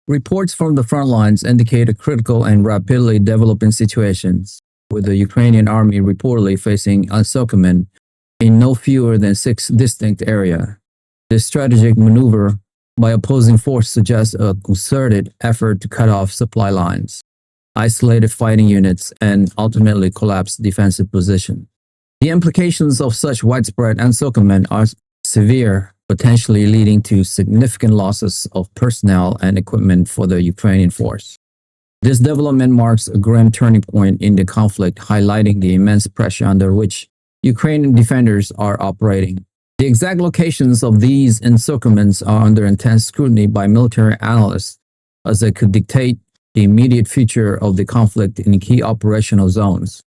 Reports from the front lines indicate a critical and rapidly developing situation, with the Ukrainian army reportedly facing encirclement in no fewer than 6 distinct areas. This strategic maneuver by opposing force suggests a concerted effort to cut off supply lines, isolated fighting units, and ultimately collapse defensive positions. The implications of such widespread encirclement are severe, potentially leading to significant losses of personnel and equipment for the Ukrainian force. This development marks a grim turning point in the conflict, highlighting the immense pressure under which Ukrainian defenders are operating. The exact locations of these encirclements are under intense scrutiny by military analysts, as they could dictate the immediate future of the conflict in key operational zones.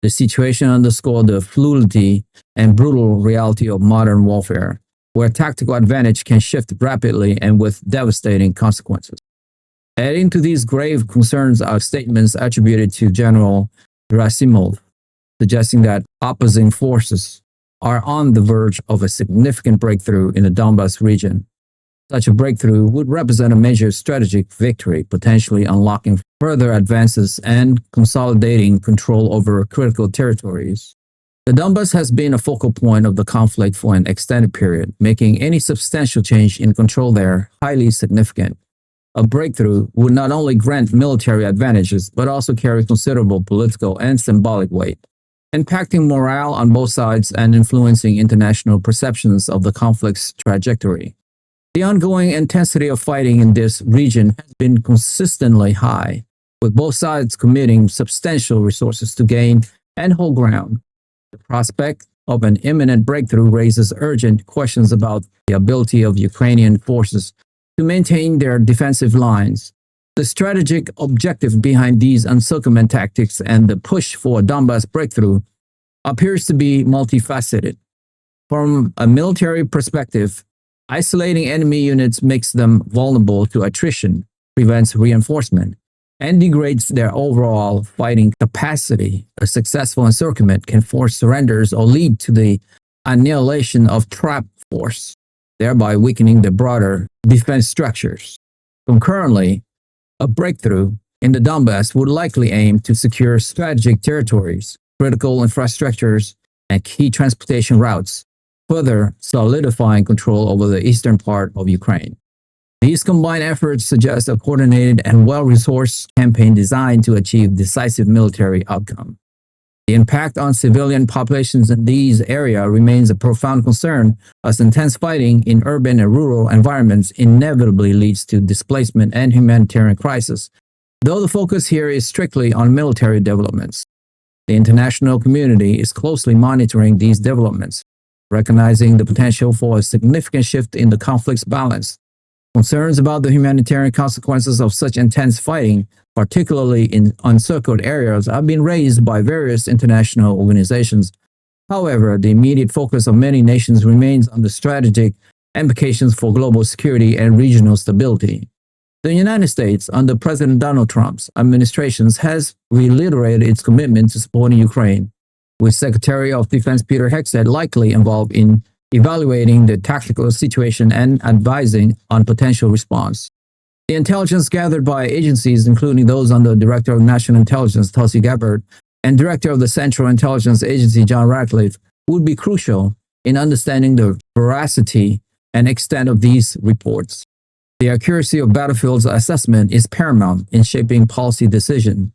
The situation underscores the fluidity and brutal reality of modern warfare, where tactical advantage can shift rapidly and with devastating consequences. Adding to these grave concerns are statements attributed to General Gerasimov, suggesting that opposing forces are on the verge of a significant breakthrough in the Donbass region. Such a breakthrough would represent a major strategic victory, potentially unlocking further advances and consolidating control over critical territories. The Donbass has been a focal point of the conflict for an extended period, making any substantial change in control there highly significant. A breakthrough would not only grant military advantages, but also carry considerable political and symbolic weight, impacting morale on both sides and influencing international perceptions of the conflict's trajectory. The ongoing intensity of fighting in this region has been consistently high, with both sides committing substantial resources to gain and hold ground. The prospect of an imminent breakthrough raises urgent questions about the ability of Ukrainian forces to maintain their defensive lines. The strategic objective behind these encirclement tactics and the push for a Donbass breakthrough appears to be multifaceted. From a military perspective, isolating enemy units makes them vulnerable to attrition, prevents reinforcement, and degrades their overall fighting capacity. A successful encirclement can force surrenders or lead to the annihilation of trapped force, thereby weakening the broader defense structures. Concurrently, a breakthrough in the Donbass would likely aim to secure strategic territories, critical infrastructures, and key transportation routes, further solidifying control over the eastern part of Ukraine. These combined efforts suggest a coordinated and well-resourced campaign designed to achieve decisive military outcome. The impact on civilian populations in these areas remains a profound concern, as intense fighting in urban and rural environments inevitably leads to displacement and humanitarian crisis, though the focus here is strictly on military developments. The international community is closely monitoring these developments, recognizing the potential for a significant shift in the conflict's balance. Concerns about the humanitarian consequences of such intense fighting, particularly in encircled areas, have been raised by various international organizations. However, the immediate focus of many nations remains on the strategic implications for global security and regional stability. The United States, under President Donald Trump's administration, has reiterated its commitment to supporting Ukraine, with Secretary of Defense Peter Hegseth likely involved in evaluating the tactical situation and advising on potential response. The intelligence gathered by agencies, including those under Director of National Intelligence Tulsi Gabbard and Director of the Central Intelligence Agency John Ratcliffe, would be crucial in understanding the veracity and extent of these reports. The accuracy of battlefield's assessment is paramount in shaping policy decisions.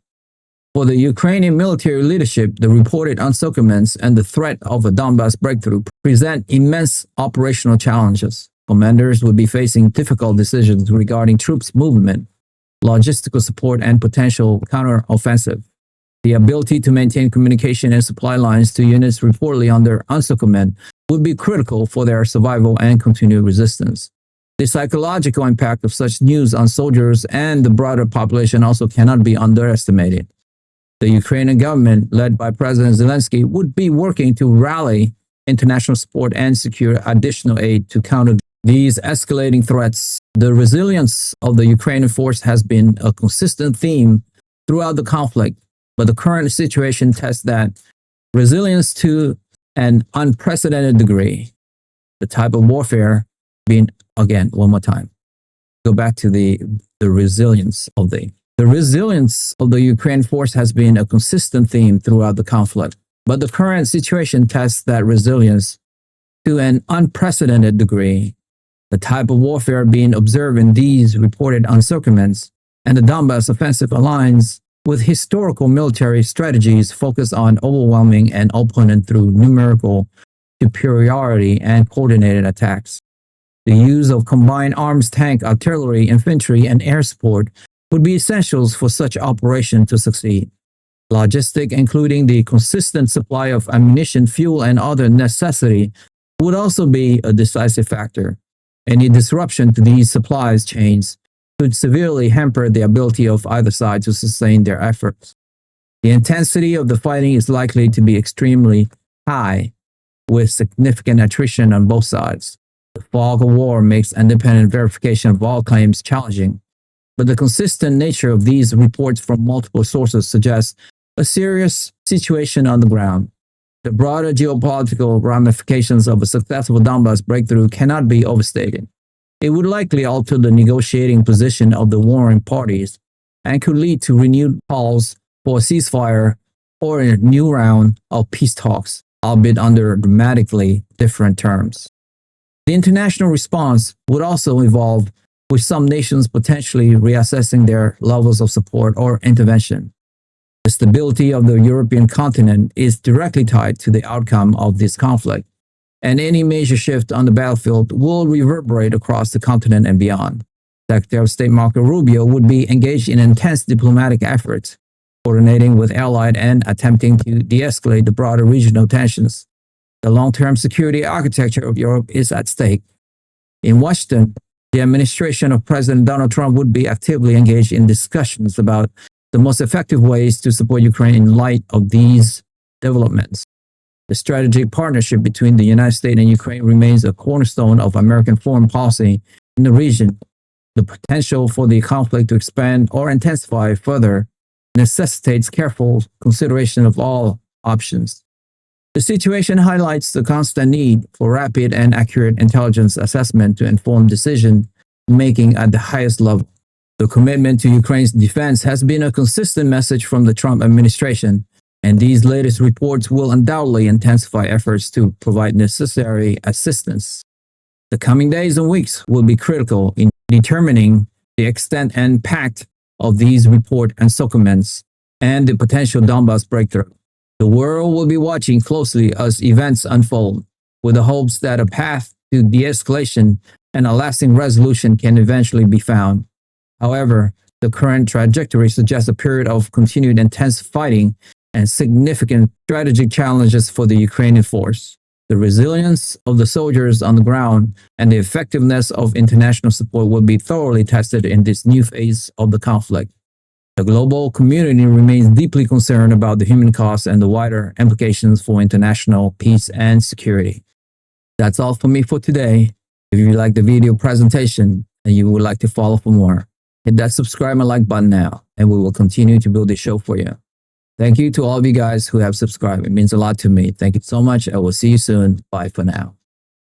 For the Ukrainian military leadership, the reported encirclements and the threat of a Donbass breakthrough present immense operational challenges. Commanders will be facing difficult decisions regarding troops movement, logistical support, and potential counteroffensive. The ability to maintain communication and supply lines to units reportedly under encirclement would be critical for their survival and continued resistance. The psychological impact of such news on soldiers and the broader population also cannot be underestimated. The Ukrainian government, led by President Zelensky, would be working to rally international support and secure additional aid to counter these escalating threats. The resilience of the Ukrainian force has been a consistent theme throughout the conflict, but the current situation tests that resilience to an unprecedented degree. The type of warfare being, again, one more time, go back to the the resilience of the Ukraine force has been a consistent theme throughout the conflict, but the current situation tests that resilience to an unprecedented degree. The type of warfare being observed in these reported encirclements and the Donbass offensive aligns with historical military strategies focused on overwhelming an opponent through numerical superiority and coordinated attacks. The use of combined arms, tank, artillery, infantry, and air support would be essentials for such operation to succeed. Logistic, including the consistent supply of ammunition, fuel, and other necessity, would also be a decisive factor. Any disruption to these supplies chains could severely hamper the ability of either side to sustain their efforts. The intensity of the fighting is likely to be extremely high, with significant attrition on both sides. The fog of war makes independent verification of all claims challenging, but the consistent nature of these reports from multiple sources suggests a serious situation on the ground. The broader geopolitical ramifications of a successful Donbass breakthrough cannot be overstated. It would likely alter the negotiating position of the warring parties and could lead to renewed calls for a ceasefire or a new round of peace talks, albeit under dramatically different terms. The international response would also evolve, with some nations potentially reassessing their levels of support or intervention. The stability of the European continent is directly tied to the outcome of this conflict, and any major shift on the battlefield will reverberate across the continent and beyond. Secretary of State Marco Rubio would be engaged in intense diplomatic efforts, coordinating with allies and attempting to de-escalate the broader regional tensions. The long-term security architecture of Europe is at stake. In Washington, the administration of President Donald Trump would be actively engaged in discussions about the most effective ways to support Ukraine in light of these developments. The strategic partnership between the United States and Ukraine remains a cornerstone of American foreign policy in the region. The potential for the conflict to expand or intensify further necessitates careful consideration of all options. The situation highlights the constant need for rapid and accurate intelligence assessment to inform decision making at the highest level. The commitment to Ukraine's defense has been a consistent message from the Trump administration, and these latest reports will undoubtedly intensify efforts to provide necessary assistance. The coming days and weeks will be critical in determining the extent and impact of these report encirclements and the potential Donbass breakthrough. The world will be watching closely as events unfold, with the hopes that a path to de-escalation and a lasting resolution can eventually be found. However, the current trajectory suggests a period of continued intense fighting and significant strategic challenges for the Ukrainian force. The resilience of the soldiers on the ground and the effectiveness of international support will be thoroughly tested in this new phase of the conflict. The global community remains deeply concerned about the human costs and the wider implications for international peace and security. That's all for me for today. If you like the video presentation and you would like to follow for more, hit that subscribe and like button now, and we will continue to build this show for you. Thank you to all of you guys who have subscribed. It means a lot to me. Thank you so much. I will see you soon. Bye for now.